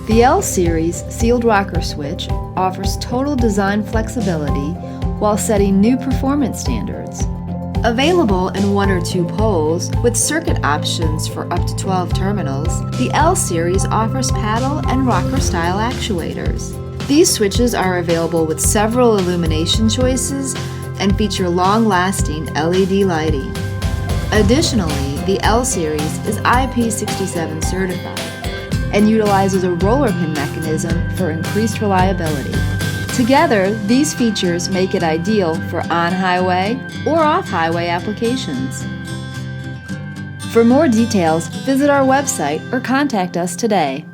The L-Series sealed rocker switch offers total design flexibility while setting new performance standards. Available in 1 or 2 poles with circuit options for up to 12 terminals, the L-Series offers paddle and rocker-style actuators. These switches are available with several illumination choices and feature long-lasting LED lighting. Additionally, the L-Series is IP67 certified and utilizes a roller pin mechanism for increased reliability. Together, these features make it ideal for on-highway or off-highway applications. For more details, visit our website or contact us today.